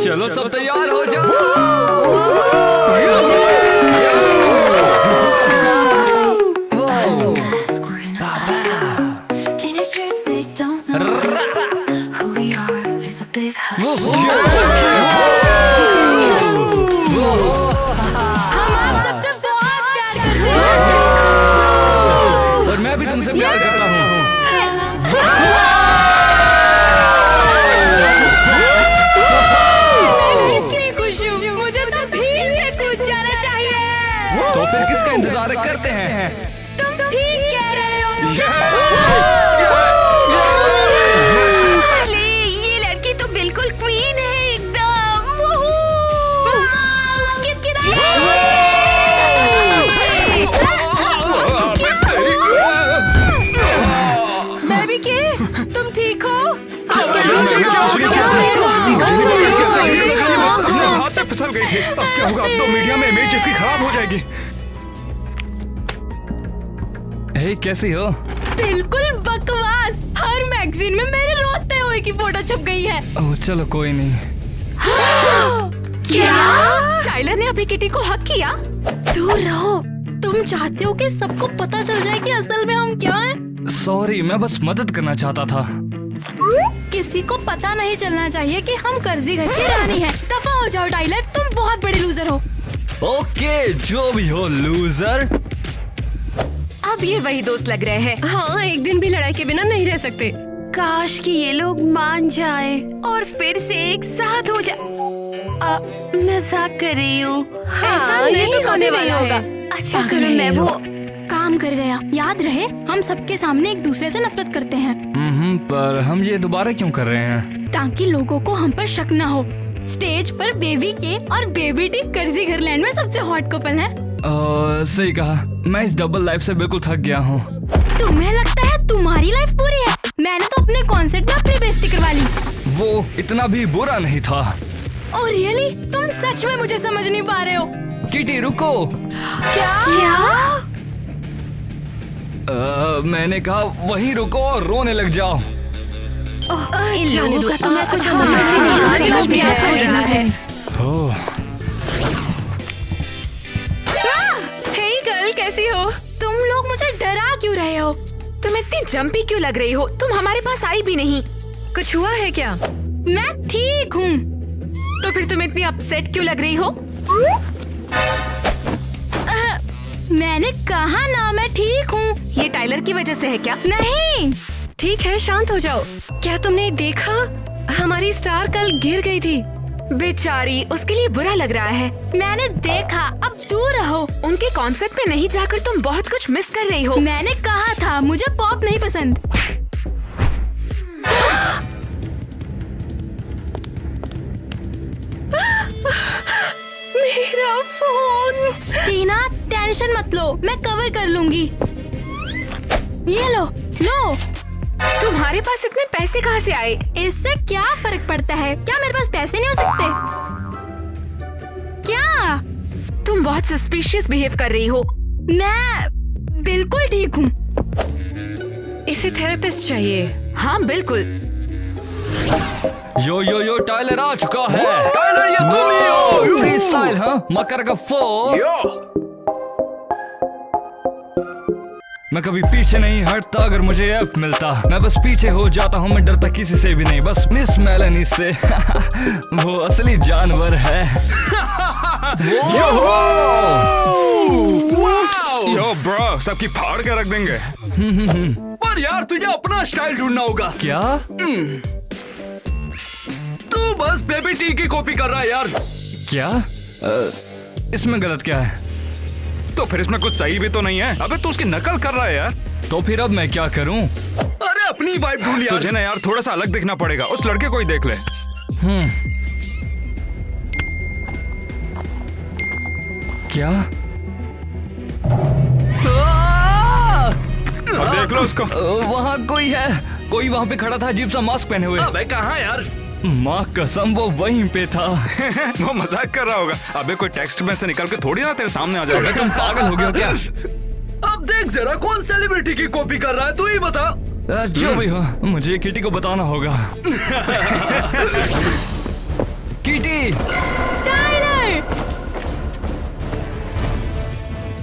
चलो सब तैयार हो जाओ। हम आप सबसे बहुत प्यार करते हैं। और मैं भी तुमसे प्यार करता हूँ। कितनी खुश हूँ। मुझे तो भीड़ में कूद जाना चाहिए। तो फिर किसका इंतजार करते हैं? तुम ठीक कह रहे हो। असली ये लड़की तो बिल्कुल क्वीन है एकदम। बेबी के तुम ठीक हो? हाथ से फिसल गई थी। अब क्या होगा? अब तो मीडिया में इमेज इसकी खराब हो जाएगी। हे, कैसी हो? बिल्कुल बकवास। हर मैगजीन में मेरे रोते हुए की फोटो छप गई है। ओह, चलो कोई नहीं। क्या? टाइलर ने अभी किटी को हक किया? दूर रहो। तुम चाहते हो कि सबको पता चल जाए कि असल में हम क्या हैं? सॉरी, मैं बस मदद करना चाहता था। किसी को पता नहीं चलना चाहिए कि हम कर्जी घर की रानी हैं। दफा हो जाओ टाइलर, तुम बहुत बड़े लूजर हो। ओके, जो भी हो लूजर। अब ये वही दोस्त लग रहे हैं। हाँ, एक दिन भी लड़ाई के बिना नहीं रह सकते। काश कि ये लोग मान जाए और फिर से एक साथ हो जाए। मजाक कर रही हूँ। ऐसा नहीं होने वाला होगा। अच्छा सुनो, मैं वो काम कर गया। याद रहे, हम सबके सामने एक दूसरे से नफरत करते हैं। पर हम ये दोबारा क्यों कर रहे हैं? ताकि लोगों को हम पर शक न हो। स्टेज पर बेबी के और बेबी टी कर्जी घर लैंड में सबसे हॉट कपल है। सही कहा। मैं इस डबल लाइफ से बिल्कुल थक गया हूँ। तुम्हें लगता है तुम्हारी लाइफ पूरी है? मैंने तो अपने कॉन्सर्ट में अपनी बेइज्जती करवा ली। वो इतना भी बुरा नहीं था। Oh really? तुम सच में मुझे समझ नहीं पा रहे हो। किटी रुको। क्या? मैंने कहा वहीं रुको और रोने लग जाओ। इन लोगों का तो मैं कुछ समझ नहीं आ रहा है। ओह, हे गर्ल, कैसी हो? तुम लोग मुझे डरा क्यों रहे हो? तुम इतनी जंपी क्यों लग रही हो? तुम हमारे पास आई भी नहीं। कुछ हुआ है क्या? मैं ठीक हूँ। तो फिर तुम इतनी अपसेट क्यों लग रही हो? मैंने कहा ना मैं ठीक हूँ। ये टाइलर की वजह से है क्या? नहीं। ठीक है, शांत हो जाओ। क्या तुमने देखा? हमारी स्टार कल गिर गई थी। बेचारी, उसके लिए बुरा लग रहा है। मैंने देखा, अब दूर रहो। उनके कॉन्सर्ट में नहीं जाकर तुम बहुत कुछ मिस कर रही हो। मैंने कहा था मुझे पॉप नहीं पसंद। मेरा फोन। टीना, टेंशन मत लो, मैं कवर कर लूंगी। ये लो, लो। तुम्हारे पास इतने पैसे कहाँ से आए? इससे क्या फर्क पड़ता है? क्या मेरे पास पैसे नहीं हो सकते? क्या? तुम बहुत सस्पिशियस बिहेव कर रही हो। मैं बिल्कुल ठीक हूँ। इसे थेरेपिस्ट चाहिए। हाँ बिल्कुल। यो टाइलर आ चुका है। टाइलर, ये तुम ही हो। फ्री स्टाइल, हाँ? मकर का फोर। मैं कभी पीछे नहीं हटता। अगर मुझे एफ मिलता मैं बस पीछे हो जाता हूँ। मैं डरता किसी से भी नहीं, बस मिस मेलेनी से। वो असली जानवर है। यो ब्रो, सबकी फाड़ के रख देंगे। पर यार तुझे अपना स्टाइल ढूंढना होगा। क्या? तू बस बेबी टी की कॉपी कर रहा है यार। क्या? इसमें गलत क्या है? तो फिर इसमें कुछ सही भी तो नहीं है। अबे तू उसकी नकल कर रहा है यार। तो फिर अब मैं क्या करूं? अरे अपनी वाइब ढूंढ यार। तुझे ना यार थोड़ा सा अलग दिखना पड़ेगा। उस लड़के को ही देख ले। क्या? अब देख लो उसको। वहाँ कोई है। कोई वहाँ पे खड़ा था अजीब सा मास्क पहने हुए। अबे कहाँ यार? माँ कसम वो वहीं पे था। वो मजाक कर रहा होगा। अबे कोई टेक्स्ट में से निकल के थोड़ी ना तेरे सामने आ जाएगा। तुम पागल हो गए हो क्या? अब देख जरा कौन सेलिब्रिटी की कॉपी कर रहा है, तू ही बता। जो भी हो, मुझे किटी को बताना होगा। किटी, टाइलर,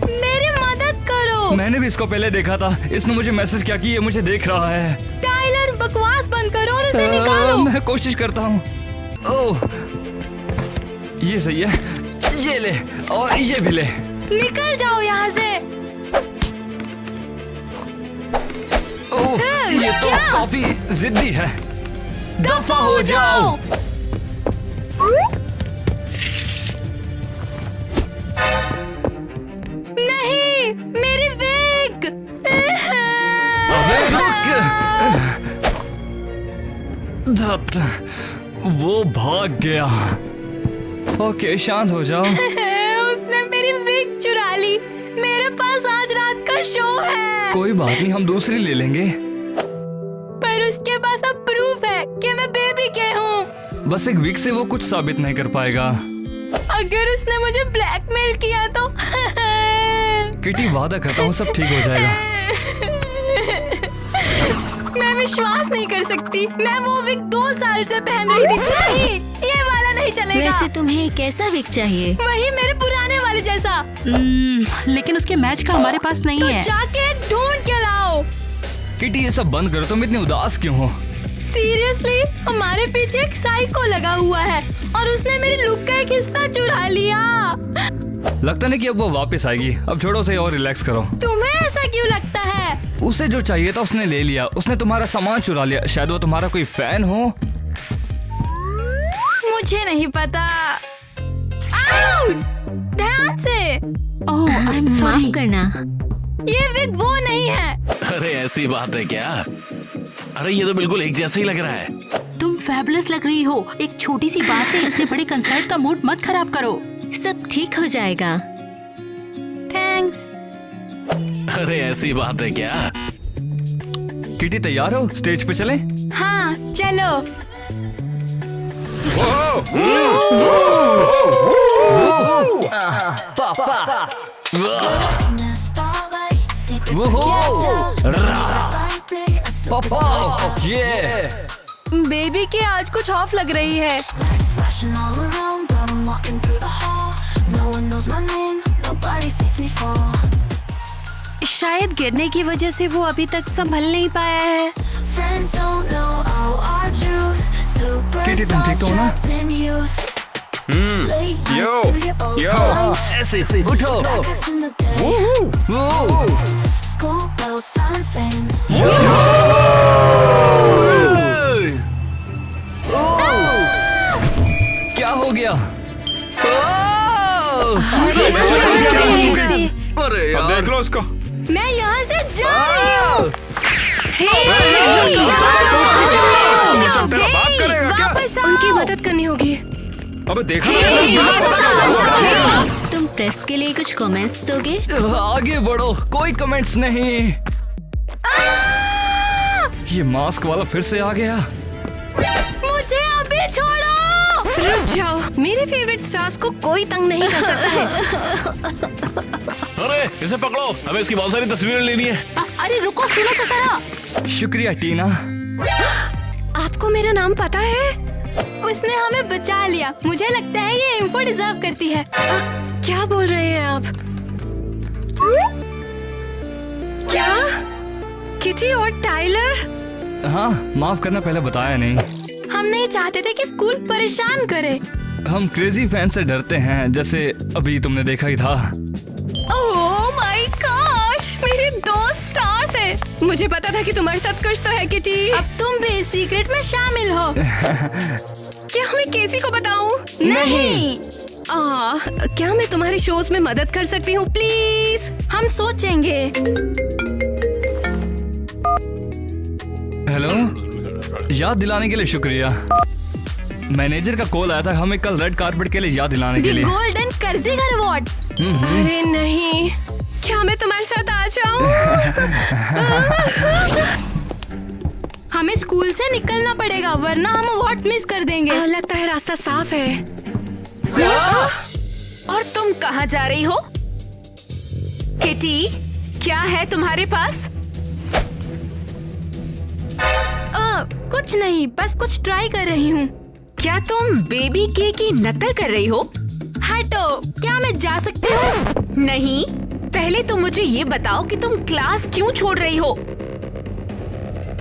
मेरी मदद करो। मैंने भी इसको पहले देखा था। इसने मुझे मैसेज किया कि ये मुझे देख रहा है। टाइलर, बकवास बंद करो और उसे निकालो। मैं कोशिश करता हूँ। ओह, ये सही है। ये ले और ये भी ले। निकल जाओ यहाँ से। ओह, ये तो क्या? काफी जिद्दी है। दफा हो जाओ। नहीं, मेरी विग। अबे रुक। धत, वो भाग गया। ओके, शांत हो जाओ। उसने मेरी विग चुरा ली। मेरे पास आज रात का शो है। कोई बात नहीं, हम दूसरी ले लेंगे। पर उसके पास अब प्रूफ है कि मैं बेबी के हूँ। बस एक वीक से वो कुछ साबित नहीं कर पाएगा। अगर उसने मुझे ब्लैकमेल किया तो किटी, वादा करता हूँ सब ठीक हो जाएगा। मैं विश्वास नहीं कर सकती। मैं वो विग 2 साल से पहन रही थी। नहीं, ये वाला नहीं चलेगा। वैसे तुम्हें कैसा विग चाहिए? वही मेरे पुराने वाले जैसा। लेकिन उसके मैच का हमारे पास नहीं तो है। जाके ढूंढ के लाओ। किटी, ये सब बंद करो। तुम इतनी उदास क्यों हो? सीरियसली, हमारे पीछे एक साइको लगा हुआ है और उसने मेरी लुक का एक हिस्सा चुरा लिया। लगता नहीं कि अब वो वापस आएगी। अब छोड़ो उसे और रिलैक्स करो। तुम्हें ऐसा क्यों लगता है? उसे जो चाहिए था उसने ले लिया। उसने तुम्हारा सामान चुरा लिया। शायद वो तुम्हारा कोई फैन हो। मुझे नहीं पता। आउच! ध्यान से। ओह, आई एम माफ सॉरी। करना। ये विग वो नहीं है। अरे ऐसी बात है क्या? अरे ये तो बिल्कुल एक जैसा ही लग रहा है। तुम फैबुलस लग रही हो। एक छोटी सी बात से इतने बड़े कंसर्ट का मूड मत खराब करो। सब ठीक हो जाएगा। थैंक्स। अरे ऐसी बात है क्या? किटी, तैयार हो? स्टेज पे चलें? हाँ, चलो। पापा, ये बेबी के आज कुछ ऑफ लग रही है। Flashing all around, but I'm walking through the hall. No one knows my name, nobody sees me fall. शायद गिरने की वजह से वो अभी तक संभल नहीं पाया है। Friends don't know our truth. Kitty, तुम ठीक तो हो ना? Superstars in youth. Late Yo, nights through your old yo. mind. ऐसे उठो। Back in the day, वो, school bells sound faint. क्या हो गया? अरे अब देख लो उसको। मैं यहाँ से जा रही हूँ। ये सब तेरा बाप करेगा क्या? वापस आओ। उनकी मदद करनी होगी। अबे देखा तुम प्रेस के लिए कुछ कमेंट्स दोगे? आगे बढ़ो, कोई कमेंट्स नहीं। ये मास्क वाला फिर से आ गया। मुझे अभी छोड़ो। रुक जाओ। मेरे फेवरेट स्टार्स को कोई तंग नहीं कर सकता है। अरे इसे पकड़ो, हमें इसकी बहुत सारी तस्वीरें लेनी है। अरे रुको, सुनो तो जरा। शुक्रिया टीना। आपको मेरा नाम पता है? उसने हमें बचा लिया। मुझे लगता है ये इंफो डिजर्व करती है। क्या बोल रहे हैं आप? क्या? किटी और टाइलर? हाँ, माफ करना, पहले बताया नहीं। हम नहीं चाहते थे कि स्कूल परेशान करे। हम क्रेजी फैन से डरते हैं, जैसे अभी तुमने देखा ही था। ओह माय गॉश, मेरे 2 स्टार्स हैं। मुझे पता था कि तुम्हारे साथ कुछ तो है किटी। अब तुम भी इस सीक्रेट में शामिल हो। क्या मैं केसी को बताऊं? नहीं। क्या मैं तुम्हारे शोज में मदद कर सकती हूँ प्लीज? हम सोचेंगे। हेलो, याद दिलाने के लिए शुक्रिया। मैनेजर का कॉल आया था हमें कल रेड कारपेट के लिए याद दिलाने के दी लिए। गोल्डन कर्जिगर अवार्ड्स। अरे नहीं, क्या मैं तुम्हारे साथ आ जाऊं? हमें स्कूल से निकलना पड़ेगा वरना हम अवार्ड्स मिस कर देंगे। लगता है रास्ता साफ है। और तुम कहाँ जा रही हो? किटी, क्या है तुम्हारे पास? कुछ नहीं, बस कुछ ट्राई कर रही हूँ। क्या तुम बेबी के की नकल कर रही हो? हटो, क्या मैं जा सकती हूँ? नहीं, पहले तुम मुझे ये बताओ कि तुम क्लास क्यों छोड़ रही हो?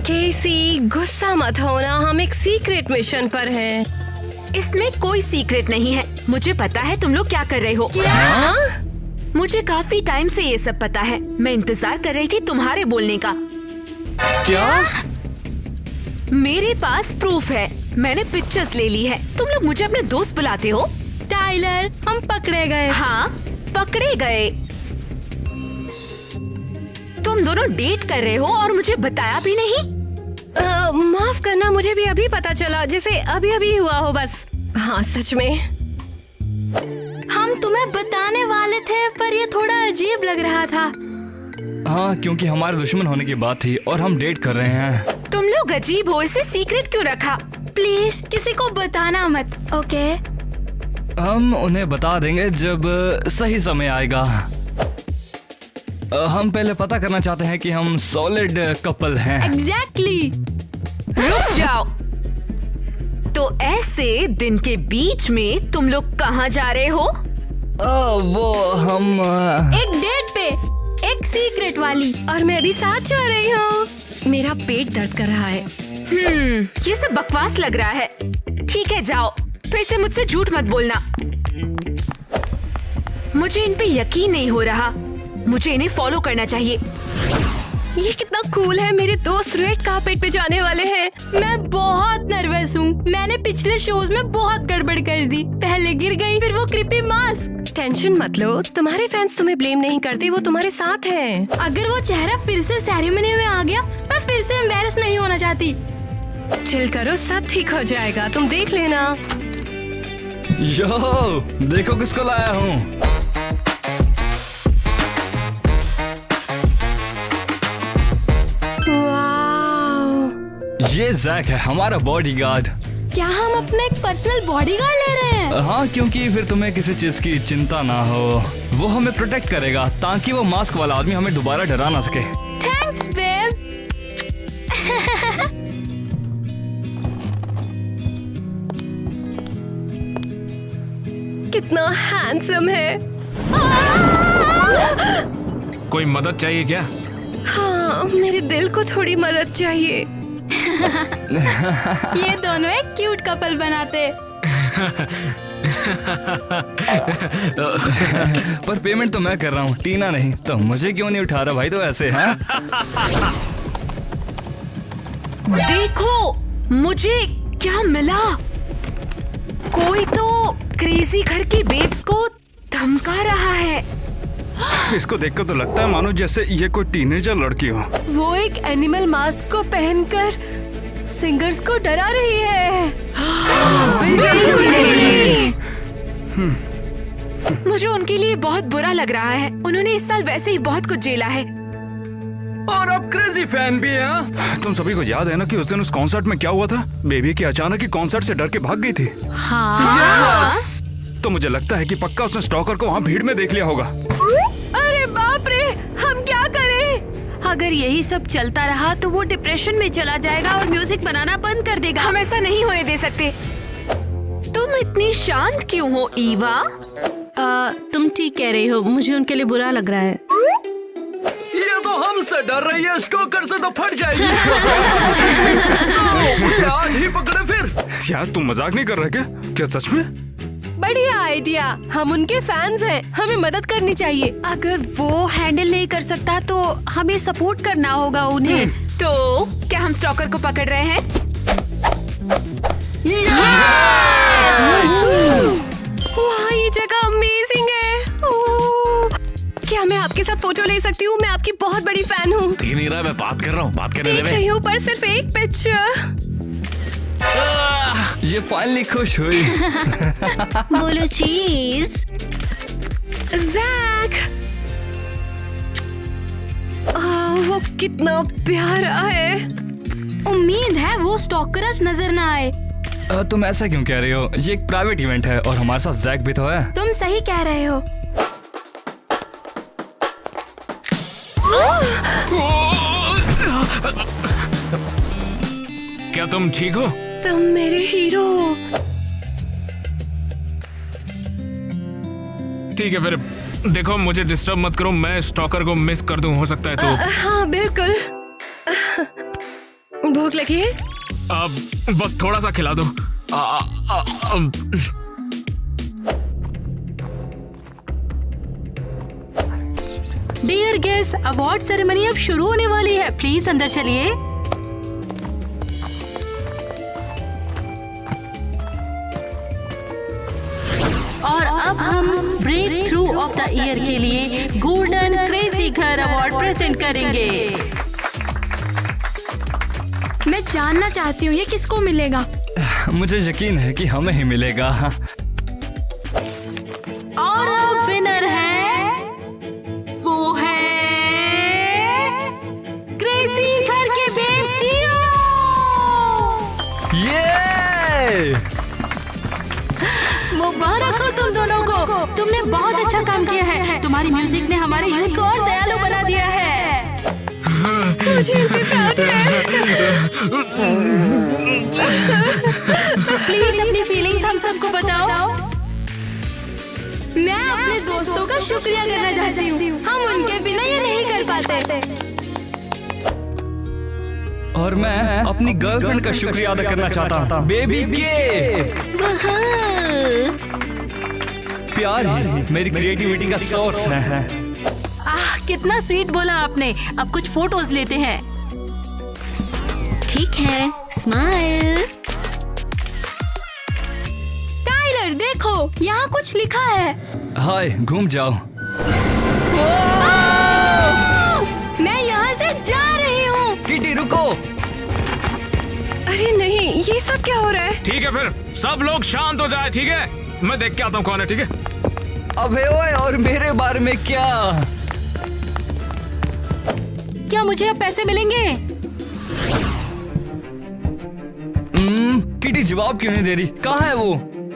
केसी, गुस्सा मत होना, हम एक सीक्रेट मिशन पर हैं। इसमें कोई सीक्रेट नहीं है। मुझे पता है तुम लोग क्या कर रहे हो। क्या? मुझे काफी टाइम से ये सब पता है। मैं इंतजार कर रही थी तुम्हारे बोलने का। क्या? मेरे पास प्रूफ है। मैंने पिक्चर्स ले ली है। तुम लोग मुझे अपने दोस्त बुलाते हो। टाइलर, हम पकड़े गए। हाँ, पकड़े गए। तुम दोनों डेट कर रहे हो और मुझे बताया भी नहीं। माफ करना, मुझे भी अभी पता चला, जैसे अभी अभी हुआ हो बस। हाँ सच में। हम तुम्हें बताने वाले थे पर ये थोड़ा अजीब लग रहा था। हाँ, क्योंकि हमारे दुश्मन होने की बात थी और हम डेट कर रहे हैं। तुम लोग अजीब हो, इसे सीक्रेट क्यों रखा? प्लीज किसी को बताना मत, ओके? हम उन्हें बता देंगे जब सही समय आएगा। हम पहले पता करना चाहते हैं कि हम सॉलिड कपल हैं। एग्जैक्टली। रुक जाओ। तो ऐसे दिन के बीच में तुम लोग कहाँ जा रहे हो? वो हम एक डेट पे, एक सीक्रेट वाली। और मैं भी साथ जा रही हूँ। मेरा पेट दर्द कर रहा है। ये सब बकवास लग रहा है। ठीक है, जाओ। फिर से मुझसे झूठ मत बोलना। मुझे इन पे यकीन नहीं हो रहा। मुझे इन्हें फॉलो करना चाहिए। ये कितना कूल है। मेरे दोस्त रेड कार्पेट पे जाने वाले हैं। मैं बहुत नर्वस हूँ। मैंने पिछले शोज में बहुत गड़बड़ कर दी। पहले गिर गई, फिर वो क्रीपी मास्क। टेंशन मत लो, तुम्हारे फैंस तुम्हें ब्लेम नहीं करते, वो तुम्हारे साथ हैं। अगर वो चेहरा फिर से सेरेमनी में आ गया, मैं फिर से एम्बैरेस नहीं होना चाहती। चिल करो, सब ठीक हो जाएगा, तुम देख लेना। यो, देखो किसको लाया हूँ। ये जैक है, हमारा बॉडीगार्ड। क्या हम अपना एक पर्सनल बॉडीगार्ड ले रहे हैं? हाँ, क्योंकि फिर तुम्हें किसी चीज की चिंता ना हो। वो हमें प्रोटेक्ट करेगा ताकि वो मास्क वाला आदमी हमें दोबारा डरा ना सके। Thanks babe. कितना हैंडसम है। कोई मदद चाहिए क्या? हाँ, मेरे दिल को थोड़ी मदद चाहिए। ये दोनों एक क्यूट कपल बनाते। पर पेमेंट तो मैं कर रहा हूँ, टीना नहीं। तो मुझे क्यों नहीं उठा रहा भाई? तो ऐसे हैं। देखो मुझे क्या मिला। कोई तो क्रेजी घर की बेब्स को धमका रहा है। इसको देखकर तो लगता है मानो जैसे ये कोई टीनेजर लड़की हो। वो एक एनिमल मास्क को पहनकर सिंगर्स को डरा रही है। मुझे उनके लिए बहुत बुरा लग रहा है। उन्होंने इस साल वैसे ही बहुत कुछ झेला है। और आप क्रेजी फैन भी हैं। तुम सभी को याद है ना कि उस दिन उस कॉन्सर्ट में क्या हुआ था? बेबी की अचानक ही कॉन्सर्ट से डर के भाग गई थी। हाँ। तो मुझे लगता है कि पक्का उसने स्टॉकर को वहाँ भीड़ में देख लिया होगा। अरे बाप रे, हम क्या करें? अगर यही सब चलता रहा तो वो डिप्रेशन में चला जाएगा और म्यूजिक बनाना बंद कर देगा। हम ऐसा नहीं होने दे सकते। तुम इतनी शांत क्यों हो ईवा? तुम ठीक कह रही हो, मुझे उनके लिए बुरा लग रहा है। ये तो हमसे डर रही है, स्टोकर से तो फट जाएगी। तो उसे आज ही पकड़े फिर। क्या तुम मजाक नहीं कर रहे क्या? क्या सच में? बढ़िया आइडिया। हम उनके फैंस हैं, हमें मदद करनी चाहिए। अगर वो हैंडल नहीं कर सकता तो हमें सपोर्ट करना होगा उन्हें। तो क्या हम स्टॉकर को पकड़ रहे हैं? वाह, ये जगह अमेजिंग है। ओह, क्या मैं आपके साथ फोटो ले सकती हूँ? मैं आपकी बहुत बड़ी फैन हूँ। दिख नहीं रहा, मैं बात कर रहा हूँ, बात करने दे देख बे। रही हूँ, पर सिर्फ एक पिक्चर। ये फाइनली खुश हुई। बोलो चीज। जैक, वो कितना प्यारा है। उम्मीद है वो स्टॉकरच नजर ना आए। तुम ऐसा क्यों कह रही हो? ये एक प्राइवेट इवेंट है और हमारे साथ जैक भी तो है। तुम सही कह रहे हो। क्या तुम ठीक हो? तुम मेरे हीरो हो। ठीक है फिर देखो, मुझे डिस्टर्ब मत करो, मैं स्टॉकर को मिस कर दूं, हो सकता है तो। हाँ बिल्कुल। भूख लगी है? अब बस थोड़ा सा खिला दो। डियर गेस्ट, अवार्ड सेरेमनी अब शुरू होने वाली है, प्लीज अंदर चलिए। और अब हम breakthrough of the year के लिए गोल्डन क्रेजी घर अवार्ड प्रेजेंट करेंगे। मैं जानना चाहती हूँ ये किसको मिलेगा। मुझे यकीन है कि हमें ही मिलेगा। और अब विनर है, वो है क्रेजी घर के बेब्स टीओ। ये मुबारक हो तुम दोनों को, तुमने बहुत अच्छा काम किया है। तुम्हारी म्यूजिक ने हमारे यूथ को और दयालु बना दिया है। मुझे इन पे प्राउड है। प्लीज अपनी फीलिंग्स हम सबको बताओ। मैं अपने दोस्तों का शुक्रिया करना चाहती हूँ, हम उनके बिना ये नहीं कर पाते। और मैं अपनी गर्लफ्रेंड का शुक्रिया अदा करना चाहता हूँ, बेबी के। प्यार ही मेरी क्रिएटिविटी का सोर्स है। कितना स्वीट बोला आपने। अब कुछ फोटोज लेते हैं। ठीक है, स्माइल। टाइलर देखो, यहाँ कुछ लिखा है। हाय, घूम जाओ। मैं यहाँ से जा रही हूँ। किटी रुको। अरे नहीं, ये सब क्या हो रहा है? ठीक है फिर सब लोग शांत हो जाए, ठीक है? मैं देख के आता हूँ कौन है, ठीक है? अबे ओए, और मेरे बारे में क्या? क्या मुझे अब पैसे मिलेंगे? किटी जवाब क्यों नहीं दे रही? कहाँ है वो?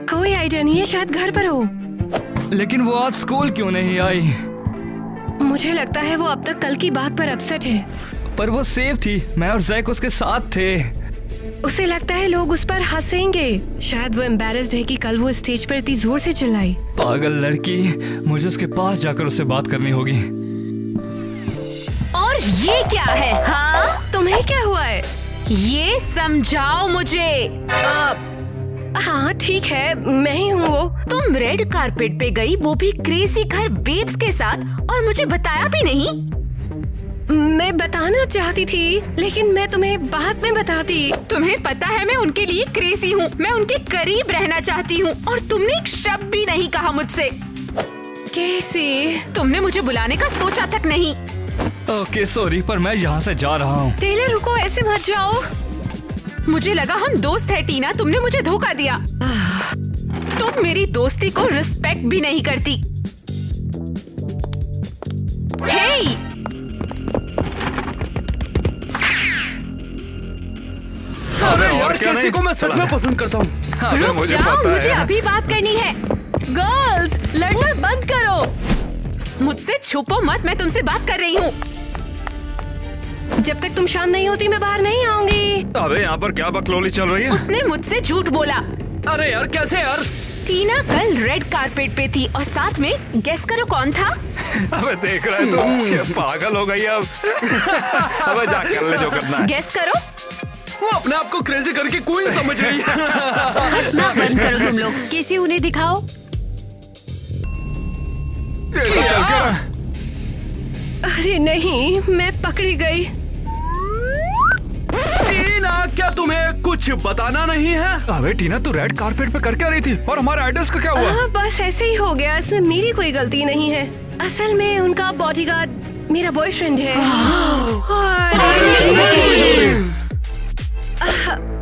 कोई आइडिया नहीं है, शायद घर पर हो। लेकिन वो आज स्कूल क्यों नहीं आई? मुझे लगता है वो अब तक कल की बात पर अपसेट है। पर वो सेफ थी, मैं और जैक उसके साथ थे। उसे लगता है लोग उस पर हंसेंगे। शायद वो एम्बैरेस्ड है कि कल वो स्टेज पर इतनी जोर से चिल्लाई। पागल लड़की, मुझे उसके पास जाकर उससे बात करनी होगी। और ये क्या है? हाँ, तुम्हें क्या हुआ है? ये समझाओ मुझे। हाँ ठीक है, मैं ही हूँ वो। तुम रेड कारपेट पे गई, वो भी क्रेजी घर बेब्स के साथ, और मुझे बताया भी नहीं। मैं बताना चाहती थी, लेकिन मैं तुम्हें बाद में बताती। तुम्हें पता है मैं उनके लिए क्रेजी हूँ, मैं उनके करीब रहना चाहती हूँ, और तुमने एक शब्द भी नहीं कहा मुझसे। कैसे? तुमने मुझे बुलाने का सोचा तक नहीं। ओके सॉरी, पर मैं यहाँ से जा रहा हूँ। टेलर रुको, ऐसे मत जाओ। मुझे लगा हम दोस्त है टीना, तुमने मुझे धोखा दिया। तुम मेरी दोस्ती को रिस्पेक्ट भी नहीं करती। हे! अरे यार, किसी को मैं सच में पसंद करता हूँ। रुक जाओ, मुझे अभी बात करनी है। गर्ल्स, लड़ना बंद करो। मुझसे छुपो मत, मैं तुमसे बात कर रही हूँ। जब तक तुम शांत नहीं होती मैं बाहर नहीं आऊंगी। अबे यहाँ पर क्या बकलोली चल रही है? उसने मुझसे झूठ बोला। अरे यार, कैसे यार? टीना कल रेड कारपेट पे थी, और साथ में गेस करो कौन था? अबे देख रहे तुम, ये पागल हो गई अब। अबे जा कर ले जो करना है। गेस करो। वो अपने आप को क्रेजी करके कोई समझ रही है। हंसना बंद करो तुम लोग, किसी उन्हें दिखाओ। ये सब चल क्या रहा? अरे नहीं, मैं पकड़ी गई। टीना, क्या तुम्हें कुछ बताना नहीं है? अबे टीना, तू रेड कारपेट पे कर क्या रही थी? और हमारे आइडल्स का क्या हुआ? बस ऐसे ही हो गया, इसमें मेरी कोई गलती नहीं है। असल में उनका बॉडीगार्ड मेरा बॉयफ्रेंड है।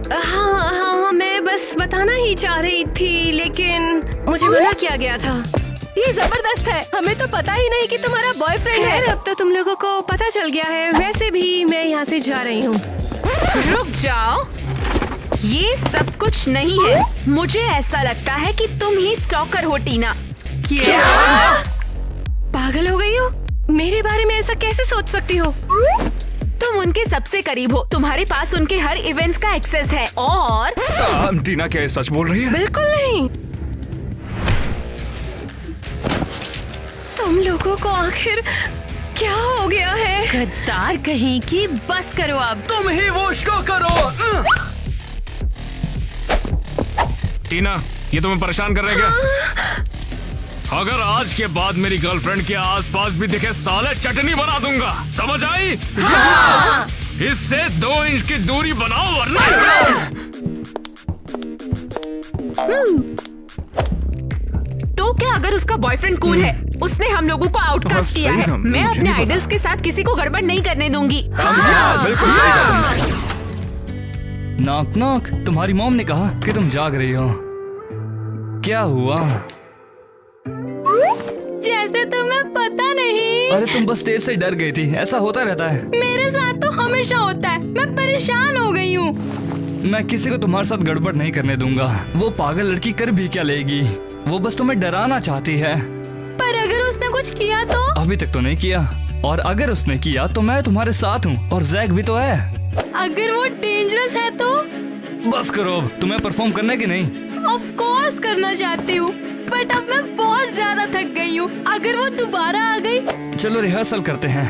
हाँ, मैं बस बताना ही चाह रही थी, लेकिन मुझे मना किया गया था। ये जबरदस्त है, हमें तो पता ही नहीं कि तुम्हारा बॉयफ्रेंड है। अब तो तुम लोगों को पता चल गया है। वैसे भी मैं यहाँ से जा रही हूँ। रुक जाओ, ये सब कुछ नहीं है। मुझे ऐसा लगता है कि तुम ही स्टॉकर हो टीना। क्या? पागल हो गई हो? मेरे बारे में ऐसा कैसे सोच सकती हो? तुम उनके सबसे करीब हो, तुम्हारे पास उनके हर इवेंट्स का एक्सेस है। और टीना, क्या ये सच बोल रही है? बिल्कुल नहीं। को आखिर क्या हो गया है? गद्दार कहीं की, बस करो अब। तुम ही वो स्टॉकर हो। टीना, ये तुम्हें परेशान कर रहे हैं क्या? अगर आज के बाद मेरी गर्लफ्रेंड के आसपास भी दिखे साले चटनी बना दूंगा, समझ आई? हाँ। इससे 2 इंच की दूरी बनाओ वरना। तो क्या अगर उसका बॉयफ्रेंड कूल है, उसने हम लोगों को आउटकास्ट किया है, मैं अपने आइडल्स के साथ किसी को गड़बड़ नहीं करने दूंगी। बिल्कुल सही कहा। नॉक नॉक, तुम्हारी मॉम ने कहा कि तुम जाग रही हो। क्या हुआ? जैसे तुम्हें पता नहीं। अरे तुम बस तेज से डर गई थी, ऐसा होता रहता है। मेरे साथ तो हमेशा होता है, मैं परेशान हो गई हूँ। मैं किसी को तुम्हारे साथ गड़बड़ नहीं करने दूंगा। वो पागल लड़की कर भी क्या लेगी, वो बस तुम्हें डराना चाहती है। पर अगर उसने कुछ किया तो? अभी तक तो नहीं किया, और अगर उसने किया तो मैं तुम्हारे साथ हूँ, और जैक भी तो है। अगर वो डेंजरस है तो? बस करो अब, तुम्हें परफॉर्म करना है कि नहीं? ऑफ कोर्स करना चाहती हूँ, बट अब मैं बहुत ज्यादा थक गई हूँ। अगर वो दोबारा आ गई? चलो रिहर्सल करते हैं,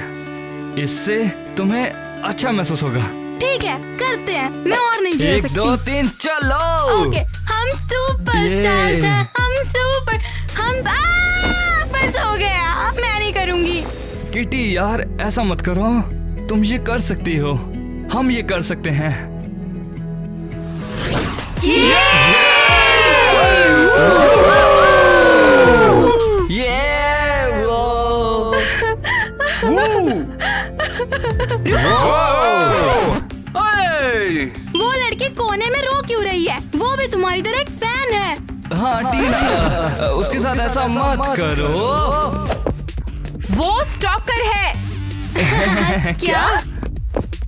इससे तुम्हें अच्छा महसूस होगा। ठीक है, करते हैं। मैं और नहीं झेल 1 सकती। 2 3 चलो। ओके, हम सुपरस्टार्स हैं, हम बस हो गया, मैं नहीं करूँगी। किटी यार, ऐसा मत करो, तुम ये कर सकती हो, हम ये कर सकते हैं। वो लड़की कोने में रो क्यों रही है? वो भी तुम्हारी तरह एक फैन है। हाँ टीना, उसके साथ ऐसा मत करो। वो स्टॉकर है। क्या?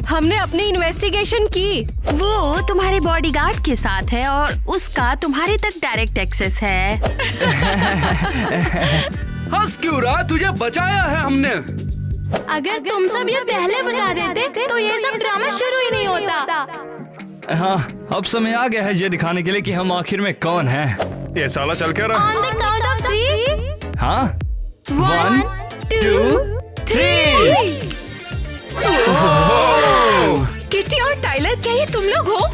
हमने अपनी इन्वेस्टिगेशन की। वो तुम्हारे बॉडीगार्ड के साथ है और उसका तुम्हारे तक डायरेक्ट एक्सेस है। हंस क्यों रहा? तुझे बचाया है हमने। अगर तुम सब ये पहले बता देते तो ये सब ड्रामा शुरू ही नहीं होता। हाँ, अब समय आ गया है ये दिखाने के लिए कि हम आखिर में कौन हैं। ये साला चल क्या रहा? ऑन द काउंट ऑफ 3, हाँ 1 2 3। किटी और टाइलर, क्या ये तुम लोग हो?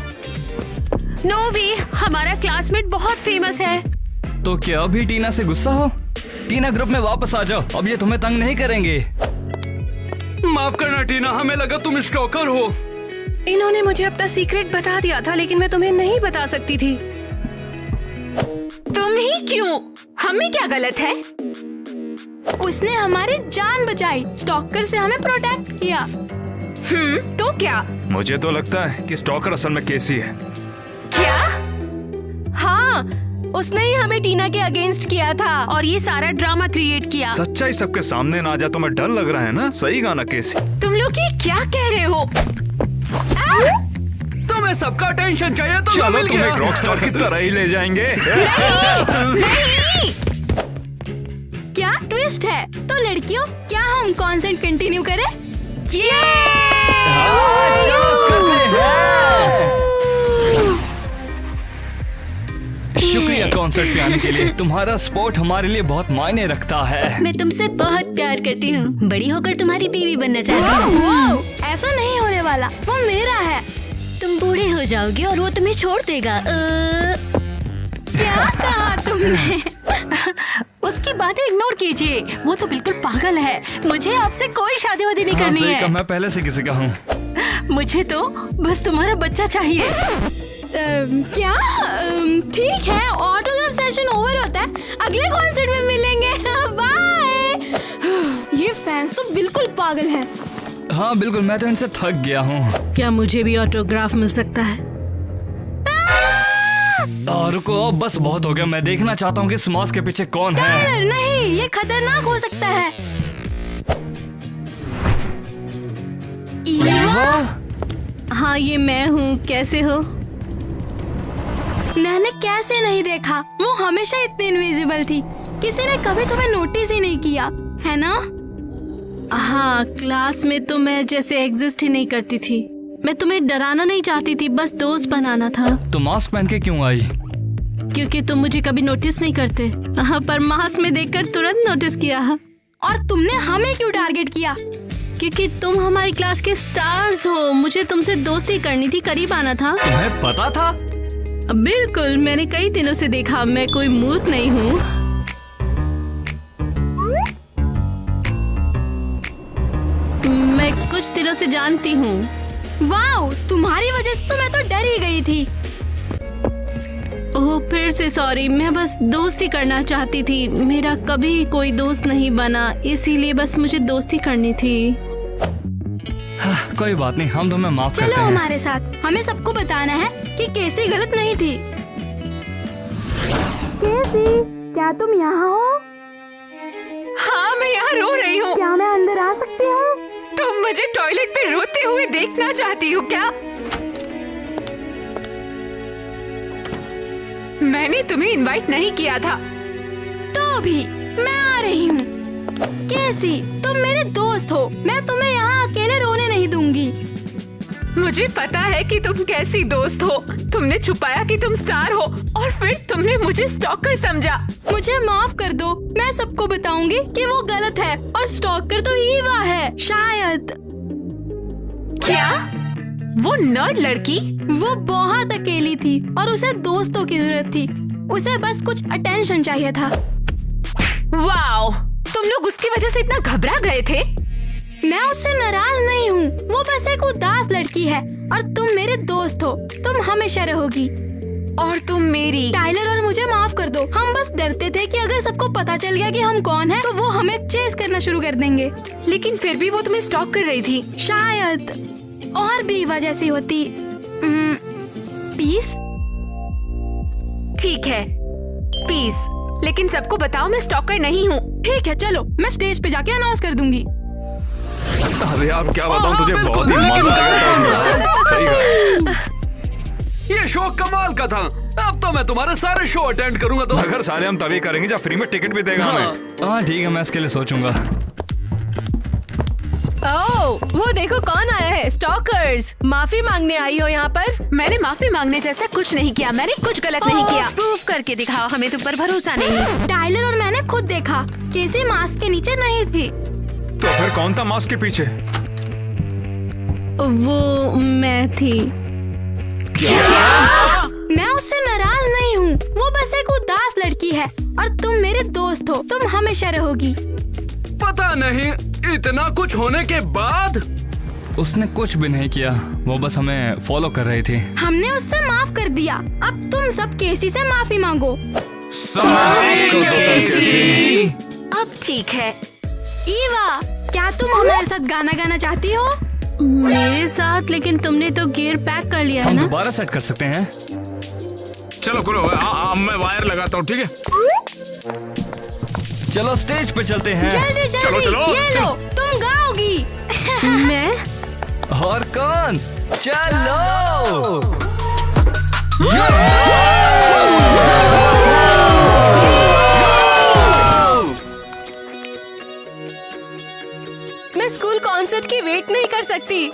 नो वे, हमारा क्लासमेट बहुत फेमस है। तो क्या अभी टीना से गुस्सा हो? टीना ग्रुप में वापस आ जाओ, अब ये तुम्हें तंग नहीं करेंगे। माफ करना टीना, हमें लगा तुम स्टॉकर हो। इन्होंने मुझे अपना सीक्रेट बता दिया था, लेकिन मैं तुम्हें नहीं बता सकती थी। तुम ही क्यों? हमें क्या गलत है? उसने हमारी जान बचाई, स्टॉकर से हमें प्रोटेक्ट किया। तो क्या? मुझे तो लगता है कि स्टॉकर असल में केसी है। क्या? हाँ, उसने ही हमें टीना के अगेंस्ट किया था और ये सारा ड्रामा क्रिएट किया। सच्चाई सबके सामने ना आ जाए तो मैं डर लग रहा है ना। सही गाना केसी। तुम लोग ये क्या कह रहे हो? तुम्हें सबका टेंशन चाहिए तो चलो तुम एक रॉकस्टार की तरह ही ले जाएंगे। नहीं। क्या ट्विस्ट है? तो लड़कियों, क्या हम कॉन्सर्ट कंटिन्यू करें? शुक्रिया कॉन्सर्ट पे आने के लिए, तुम्हारा सपोर्ट हमारे लिए बहुत मायने रखता है। मैं तुमसे बहुत प्यार करती हूँ, बड़ी होकर तुम्हारी बीवी बनना चाहती हूँ। वाओ, ऐसा नहीं होने वाला, वो मेरा है। तुम बूढ़े हो जाओगे और वो तुम्हें छोड़ देगा। क्या कहा तुमने? उसकी बातें इग्नोर कीजिए, वो तो बिल्कुल पागल है। मुझे आपसे कोई शादी वादी नहीं हाँ, करनी सही है। कहा, मैं पहले से किसी का हूँ। मुझे तो बस तुम्हारा बच्चा चाहिए। क्या? ठीक है, ऑटोग्राफ सेशन ओवर होता है, अगले कॉन्सर्ट में मिलेंगे। बाय। ये फैंस तो बिल्कुल पागल हैं। हाँ बिल्कुल, मैं तो इनसे थक गया हूँ। क्या मुझे भी ऑटोग्राफ मिल सकता है? रुको, बस बहुत हो गया। मैं देखना चाहता हूँ कि इस मास्क के पीछे कौन है। टाइलर, नहीं, ये खतरनाक हो सकता है। ईवा? हाँ, ये मैं हूँ। कैसे हो? मैंने कैसे नहीं देखा? वो हमेशा इतनी इनविजिबल थी, किसी ने कभी तुम्हें नोटिस ही नहीं किया, है ना? हाँ, क्लास में तो मैं जैसे एग्जिस्ट ही नहीं करती थी। मैं तुम्हें डराना नहीं चाहती थी, बस दोस्त बनाना था। तो मास्क पहन के क्यों आई? क्योंकि तुम मुझे कभी नोटिस नहीं करते। हाँ, पर मास्क में देखकर तुरंत नोटिस किया। और तुमने हमें क्यों टारगेट किया? क्योंकि तुम हमारी क्लास के स्टार्स हो, मुझे तुमसे दोस्ती करनी थी, करीब आना था। तुम्हें पता था? बिल्कुल, मैंने कई दिनों से देखा, मैं कोई मूर्ख नहीं हूँ। मैं कुछ दिनों से जानती हूँ। वाओ, तुम्हारी वजह से तो मैं तो डर ही गई थी। ओह, फिर से सॉरी, मैं बस दोस्ती करना चाहती थी। मेरा कभी कोई दोस्त नहीं बना, इसीलिए बस मुझे दोस्ती करनी थी। कोई बात नहीं, हम तुम्हें माफ करते चलो हैं। हमारे साथ, हमें सबको बताना है कि कैसी गलत नहीं थी। कैसी, क्या तुम यहाँ हो? हाँ, मैं यहाँ रो रही हूँ। क्या मैं अंदर आ सकती हूँ? तुम मुझे टॉयलेट पे रोते हुए देखना चाहती हो क्या? मैंने तुम्हें इनवाइट नहीं किया था। तो भी मैं आ रही हूँ। कैसी, तुम मेरे दोस्त हो, मैं तुम्हें यहाँ अकेले रोने नहीं दूंगी। मुझे पता है कि तुम कैसी दोस्त हो। तुमने छुपाया कि तुम स्टार हो और फिर तुमने मुझे स्टॉकर समझा। मुझे माफ कर दो, मैं सबको बताऊंगी कि वो गलत है और स्टॉकर तो ईवा है। शायद। क्या? वो नर्ड लड़की? वो बहुत अकेली थी और उसे दोस्तों की जरूरत थी। उसे बस कुछ अटेंशन चाहिए था। वाओ, तुम लोग उसकी वजह से इतना घबरा गए थे? मैं उससे नाराज नहीं हूँ, वो बस एक उदास लड़की है और तुम मेरे दोस्त हो, तुम हमेशा रहोगी। और तुम मेरी। टाइलर और मुझे माफ कर दो, हम बस डरते थे कि अगर सबको पता चल गया कि हम कौन हैं, तो वो हमें चेस करना शुरू कर देंगे। लेकिन फिर भी वो तुम्हें स्टॉक कर रही थी। शायद और भी वजह से होती। पीस? ठीक है, पीस। लेकिन सबको बताओ मैं स्टॉकर नहीं हूँ। ठीक है, चलो मैं स्टेज पे जाके अनाउंस कर दूंगी। अरे यार क्या बताऊं तुझे, बहुत ही मजा आएगा। सही कहा। ये शो कमाल का था। अब तो मैं तुम्हारे सारे शो अटेंड करूंगा। तो अगर सारे हम तभी करेंगे जब फ्री में टिकट भी देगा हमें। हाँ ठीक है, मैं इसके लिए सोचूंगा। ओह, वो देखो कौन आया है। स्टॉकर्स, माफी मांगने आई हो यहाँ पर? मैंने माफी मांगने जैसा कुछ नहीं किया, मैंने कुछ गलत नहीं किया। प्रूफ करके दिखाओ, हमें तुम पर भरोसा नहीं। टाइलर और मैंने खुद देखा, कैसी मास्क के नीचे नहीं थी। तो फिर कौन था मास्क के पीछे? वो मैं थी। मैं उससे नाराज नहीं हूँ, वो बस एक उदास लड़की है और तुम मेरे दोस्त हो, तुम हमेशा रहोगी। पता नहीं, इतना कुछ होने के बाद। उसने कुछ भी नहीं किया, वो बस हमें फॉलो कर रही थी। हमने उससे माफ कर दिया, अब तुम सब केसी से माफी मांगो। अब ठीक है। ईवा, क्या तुम हमारे साथ गाना गाना चाहती हो? मेरे साथ? लेकिन तुमने तो गियर पैक कर लिया है हम ना? दोबारा सेट कर सकते हैं। चलो करो, मैं वायर लगाता हूँ, ठीक है? चलो स्टेज पे चलते हैं। जल्दी जल्दी, चलो, चलो, ये लो, तुम गाओगी। मैं? और कौन? चलो। मैं स्कूल कॉन्सर्ट की वेट नहीं कर सकती।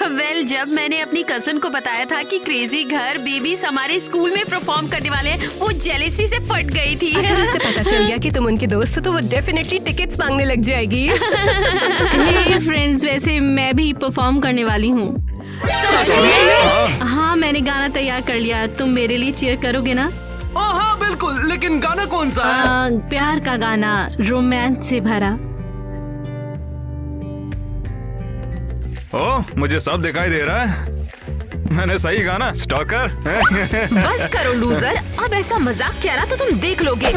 वेल, जब मैंने अपनी कजन को बताया था कि क्रेजी घर बेबीज हमारे स्कूल में परफॉर्म करने वाले हैं, वो जेलेसी से फट गई थी। अगर उसे पता चल गया कि तुम उनके दोस्त हो तो वो डेफिनेटली टिकट्स मांगने लग जाएगी। हे फ्रेंड्स, वैसे मैं भी परफॉर्म करने वाली हूँ। हाँ, मैंने गाना तैयार कर लिया, तुम मेरे लिए चीयर करोगे ना? हाँ बिल्कुल, लेकिन गाना कौन सा है? प्यार का गाना, रोमांस से भरा। ओह, मुझे सब दिखाई दे रहा है। मैंने सही कहा ना, स्टॉकर? बस करो लूजर, अब ऐसा मजाक किया ना तो तुम देख लोगे।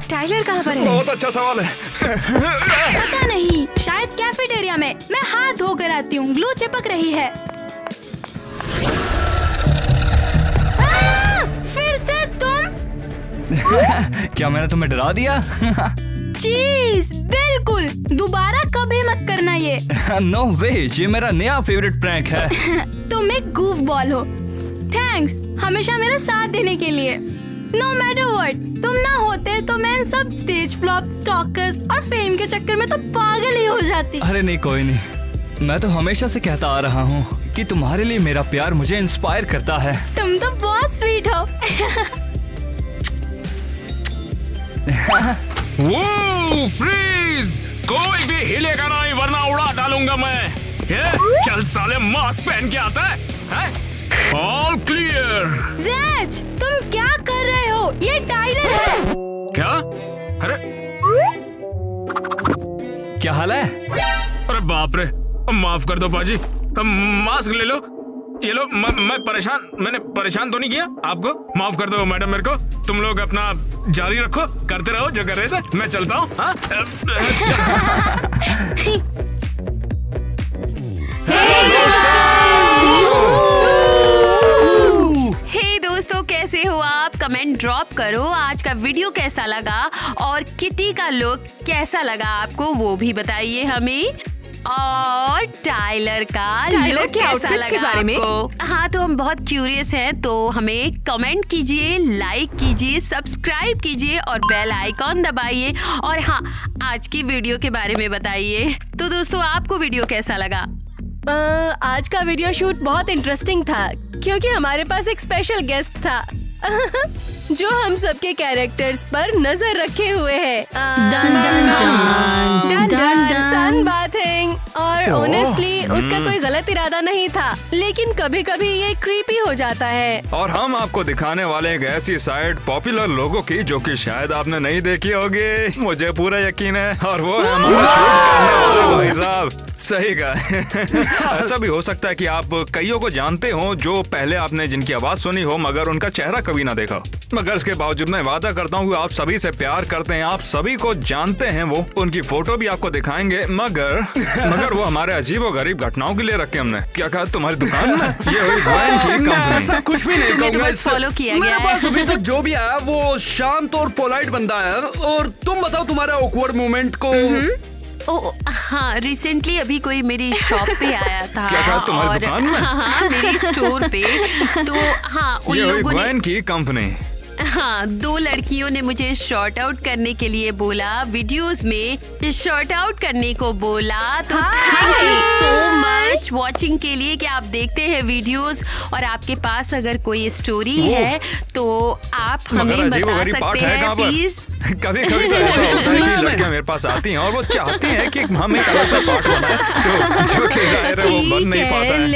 टाइलर कहाँ पर है? बहुत अच्छा सवाल है। पता नहीं, शायद कैफेटेरिया में। मैं हाथ धोकर आती हूँ, ग्लू चिपक रही है। फिर से तुम? क्या मैंने तुम्हें डरा दिया? चीज, बिल्कुल, दोबारा कभी मत करना ये। नो वे, ये मेरा नया फेवरेट प्रैंक है। तुम एक गूफ बॉल हो। थैंक्स हमेशा मेरा साथ देने के लिए। नो मैटर व्हाट, तुम ना होते तो मैं इन सब स्टेज फ्लॉप, स्टॉकर्स और फेम के चक्कर में तो पागल ही हो जाती। अरे नहीं, कोई नहीं। मैं तो हमेशा से कहता आ रहा हूँ कि तुम्हारे लिए मेरा प्यार मुझे इंस्पायर करता है। तुम तो बहुत स्वीट हो। वो फ्रीज, कोई भी हिलेगा नहीं वरना उड़ा डालूंगा मैं। ये चल साले मास्क पहन के आता है? All clear. जैज, तुम क्या कर रहे हो? ये टाइलर है। क्या? अरे क्या हाल है? अरे बाप रे, माफ कर दो पाजी, मास्क ले लो, ये लो। मैंने परेशान तो नहीं किया आपको? माफ कर दो मैडम मेरे को। तुम लोग अपना जारी रखो, करते रहो जो कर रहे थे, मैं चलता हूँ। हे दोस्तों, कैसे हो आप? कमेंट ड्रॉप करो। आज का वीडियो कैसा लगा और किटी का लुक कैसा लगा आपको वो भी बताइए हमें। और टाइलर लुक के कैसा आउटफिट्स लगा के बारे में? आपको? हाँ, तो हम बहुत क्यूरियस हैं, तो हमें कमेंट कीजिए, लाइक कीजिए, सब्सक्राइब कीजिए और बेल आइकॉन दबाइए। और हाँ, आज की वीडियो के बारे में बताइए। तो दोस्तों, आपको वीडियो कैसा लगा? आज का वीडियो शूट बहुत इंटरेस्टिंग था क्योंकि हमारे पास एक स्पेशल गेस्ट था जो हम सबके कैरेक्टर्स पर नजर रखे हुए है। सन बाथिंग। और ऑनेस्टली उसका कोई गलत इरादा नहीं था, लेकिन कभी कभी ये क्रीपी हो जाता है। और हम आपको दिखाने वाले एक ऐसी साइड पॉपुलर लोगों की जो कि शायद आपने नहीं देखी होगी, मुझे पूरा यकीन है। और वो है हमारा शूट करने वाले भाई साहब। सही कहा। ऐसा भी हो सकता है कि आप कईयों को जानते हो जो पहले आपने जिनकी आवाज सुनी हो मगर उनका चेहरा कभी ना देखा। मगर इसके बावजूद मैं वादा करता हूँ आप सभी से प्यार करते हैं, आप सभी को जानते हैं। वो उनकी फोटो भी आपको दिखाएंगे, मगर वो हमारे अजीबोगरीब घटनाओं के लिए रखे हमने। क्या कहा तुम्हारी दुकान में? ये हुई ग्वेन की कंपनी। ऐसा कुछ भी नहीं तुम्हें तो कहूंगा बस फॉलो किया गया मेरे पास है। अभी तक जो भी आया वो शांत और पोलाइट बंदा है। और तुम बताओ तुम्हारे ऑकवर्ड मोमेंट को। हाँ, रिसेंटली अभी कोई मेरी शॉप पे आया था। क्या कहा तुम्हारी और दुकान में? हाँ, मेरी स्टोर पे। तो हाँ, उन ये हुई लोगों ने ग्वेन की कंपनी। हाँ, 2 लड़कियों ने मुझे शॉर्ट आउट करने के लिए बोला, वीडियोस में शॉर्ट आउट करने को बोला। तो thank you so much watching के लिए कि आप देखते हैं वीडियोस। और आपके पास अगर कोई स्टोरी है तो आप हमें बता सकते हैं प्लीज। कभी कभी तो ऐसा होता है कि लड़कियां मेरे पास आती हैं और वो चाहती हैं कि हम एक अलग सा पार्ट बनाएं, तो जो कि जाहिर है वो बन नहीं पाता है।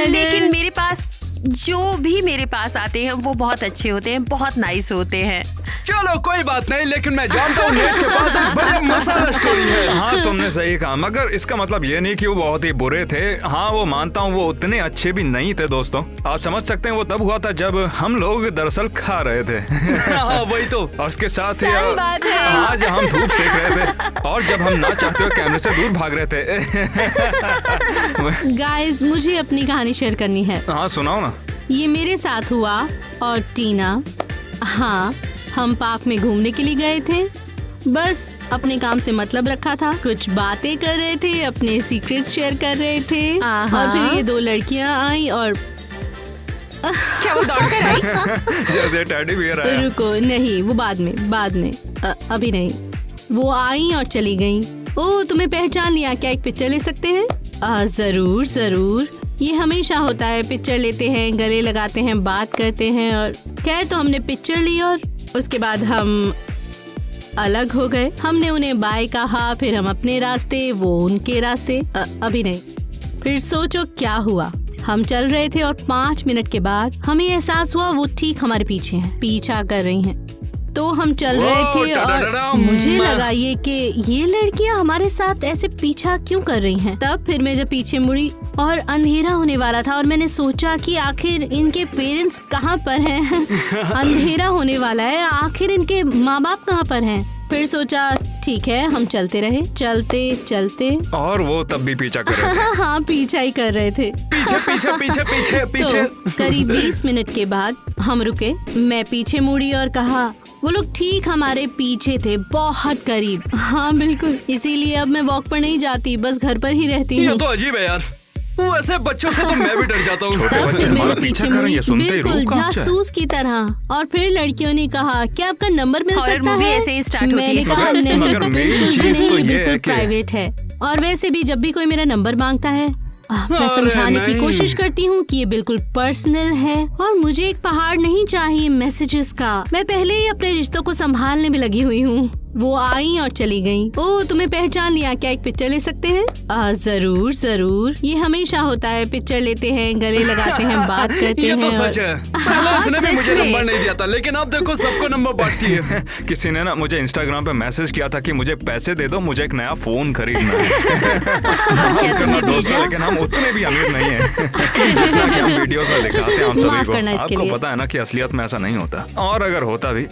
लेकिन मेरे पास जो भी मेरे पास आते हैं वो बहुत अच्छे होते हैं, बहुत नाइस होते हैं। चलो कोई बात नहीं, लेकिन मैं जानता हूँ नेट के पास एक बड़ा मसाला स्टोरी है। हाँ, तुमने सही कहा, मगर इसका मतलब ये नहीं कि वो बहुत ही बुरे थे। हाँ, वो मानता हूँ वो उतने अच्छे भी नहीं थे दोस्तों। आप समझ सकते हैं वो तब हुआ था जब हम लोग दरअसल खा रहे थे। हाँ, वही तो। और उसके साथ ही बात है। आज हम धूप सेक रहे थे और जब हम ना चाहते हुए कैमरे से दूर भाग रहे थे। गाइस, मुझे अपनी कहानी शेयर करनी है। हाँ, सुनाओ ना। ये मेरे साथ हुआ और टीना। हाँ, हम पार्क में घूमने के लिए गए थे। बस अपने काम से मतलब रखा था, कुछ बातें कर रहे थे, अपने सीक्रेट्स शेयर कर रहे थे। और फिर ये 2 लड़कियां आई और क्या वो दौड़ कर आई? जैसे टेडी बियर आया। रुको, नहीं, वो बाद में अभी नहीं। वो आई और चली गई। ओह, तुम्हें पहचान लिया क्या? एक पिक्चर ले सकते हैं? जरूर जरूर। ये हमेशा होता है, पिक्चर लेते हैं, गले लगाते हैं, बात करते हैं। और क्या है, तो हमने पिक्चर ली और उसके बाद हम अलग हो गए। हमने उन्हें बाय कहा, फिर हम अपने रास्ते, वो उनके रास्ते। अभी नहीं। फिर सोचो क्या हुआ। हम चल रहे थे और 5 मिनट के बाद हमें एहसास हुआ वो ठीक हमारे पीछे हैं, पीछा कर रही हैं। तो हम चल रहे थे और मुझे लगा ये लड़कियां हमारे साथ ऐसे पीछा क्यों कर रही हैं। तब फिर मैं जब पीछे मुड़ी और अंधेरा होने वाला था और मैंने सोचा कि आखिर इनके पेरेंट्स कहाँ पर हैं। अंधेरा होने वाला है, आखिर इनके माँ बाप कहाँ पर हैं। फिर सोचा ठीक है, हम चलते रहे, चलते चलते। और वो तब भी पीछा कर रहे थे। हाँ, पीछा ही कर रहे थे। पीछे पीछे पीछे पीछे पीछे। तो करीब 20 मिनट के बाद हम रुके। मैं पीछे मुड़ी और कहा वो लोग ठीक हमारे पीछे थे, बहुत करीब। हाँ बिल्कुल, इसीलिए अब मैं वॉक पर नहीं जाती, बस घर पर ही रहती हूँ। ये तो अजीब है यार, वैसे बच्चों से तो मैं भी डर जाता हूँ। तब फिर मैं जब पीछे मुड़ी, बिल्कुल जासूस की तरह। और फिर लड़कियों ने कहा क्या आपका नंबर मिल सकता है? ऐसे ही स्टार्ट होती है। मैंने कहा नहीं, मगर मेन बिल्कुल चीज तो नहीं, ये है बिल्कुल कि प्राइवेट है। और वैसे भी जब भी कोई मेरा नंबर मांगता है मैं समझाने की कोशिश करती हूँ कि ये बिल्कुल पर्सनल है और मुझे एक पहाड़ नहीं चाहिए मैसेजेस का। मैं पहले ही अपने रिश्तों को संभालने में लगी हुई हूँ। वो आई और चली गई। ओ तुम्हें पहचान लिया, क्या एक पिक्चर ले सकते हैं? जरूर जरूर, ये हमेशा होता है, पिक्चर लेते हैं, गले लगाते हैं, बात करते ये हैं। तो सच है। पहले उसने भी मुझे नंबर नहीं दिया था, लेकिन अब देखो सबको नंबर बांटती है। किसी ने ना मुझे इंस्टाग्राम पे मैसेज किया था कि मुझे पैसे दे दो, मुझे एक नया फोन खरीदना है। दोस्त हैं, लेकिन हम उतने भी अमीर नहीं हैं। जितना कि हम वीडियोस में दिखाते हैं हम माफ सभी करना को। इसके आपको लिए। पता है ना कि असलियत में ऐसा नहीं होता, और अगर होता भी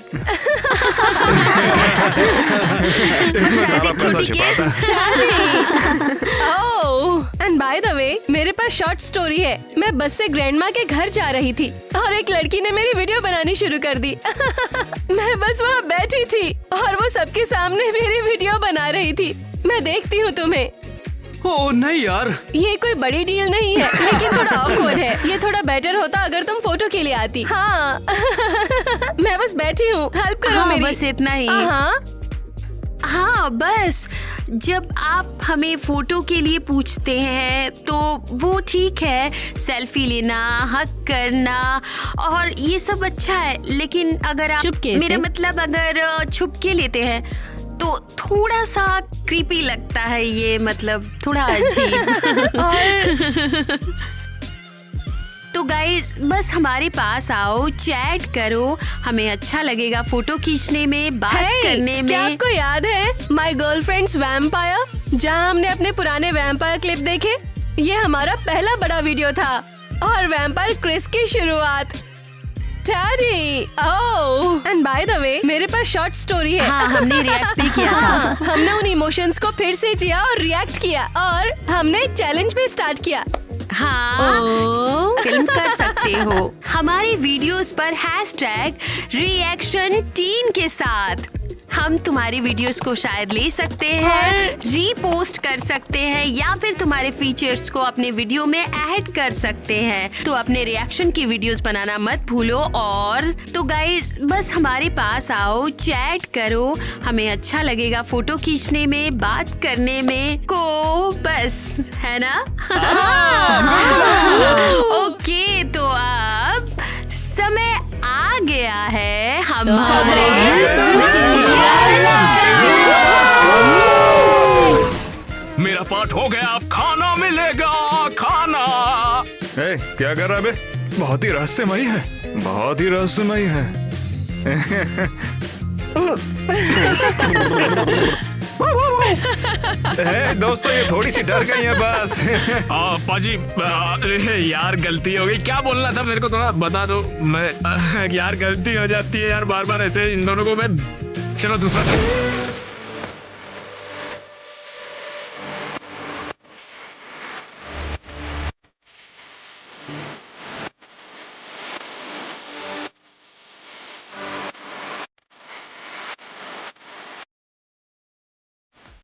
शायद एक छोटी किस। एंड बाय द वे, मेरे पास शॉर्ट स्टोरी है। मैं बस से ग्रैंडमा के घर जा रही थी और एक लड़की ने मेरी वीडियो बनानी शुरू कर दी। मैं बस वहाँ बैठी थी और वो सबके सामने मेरी वीडियो बना रही थी। मैं देखती हूँ तुम्हें। ओह नहीं यार, ये कोई बड़ी डील नहीं है, लेकिन थोड़ा ऑकवर्ड है। ये थोड़ा बेटर होता अगर तुम फोटो के लिए आती। हाँ मैं बस बैठी हूँ, हेल्प करो हाँ, मेरी। बस इतना ही। हाँ बस, जब आप हमें फोटो के लिए पूछते हैं तो वो ठीक है, सेल्फी लेना, हक करना और ये सब अच्छा है, लेकिन अगर आप चुपके से? मेरा मतलब अगर छुपके लेते हैं तो थोड़ा सा क्रीपी लगता है, ये मतलब थोड़ा अजीब। तो गाइस बस हमारे पास आओ, चैट करो, हमें अच्छा लगेगा फोटो खींचने में, बात करने में। क्या आपको याद है माय गर्लफ्रेंड्स वैम्पायर, जहां हमने अपने पुराने वैम्पायर क्लिप देखे? ये हमारा पहला बड़ा वीडियो था और वैम्पायर क्रिस की शुरुआत। एंड बाय द वे, मेरे पास शॉर्ट स्टोरी है। हाँ, हमने रिएक्ट भी किया था। हमने उन इमोशंस को फिर से जिया और रिएक्ट किया, और हमने एक चैलेंज भी स्टार्ट किया। हाँ, फिल्म कर सकते हो हमारी वीडियोस पर #reaction10 के साथ। हम तुम्हारी वीडियोस को शायद ले सकते हैं, रीपोस्ट कर सकते हैं या फिर तुम्हारे फीचर्स को अपने वीडियो में ऐड कर सकते हैं। तो अपने रिएक्शन की वीडियोस बनाना मत भूलो। और तो गाइस बस हमारे पास आओ, चैट करो, हमें अच्छा लगेगा फोटो खींचने में, बात करने में को, बस है ना? ओके, तो अब समय आ गया है हमारे मेरा पार्ट हो गया, अब खाना मिलेगा, खाना। ए, क्या कर रहा है बे? बहुत ही रहस्यमयी है, बहुत ही रहस्यमयी है। दोस्तों ये थोड़ी सी डर गई है बस। पाजी, यार गलती हो गई। क्या बोलना था मेरे को थोड़ा बता दो। मैं यार गलती हो जाती है यार, बार बार ऐसे इन दोनों को मैं। चलो दूसरा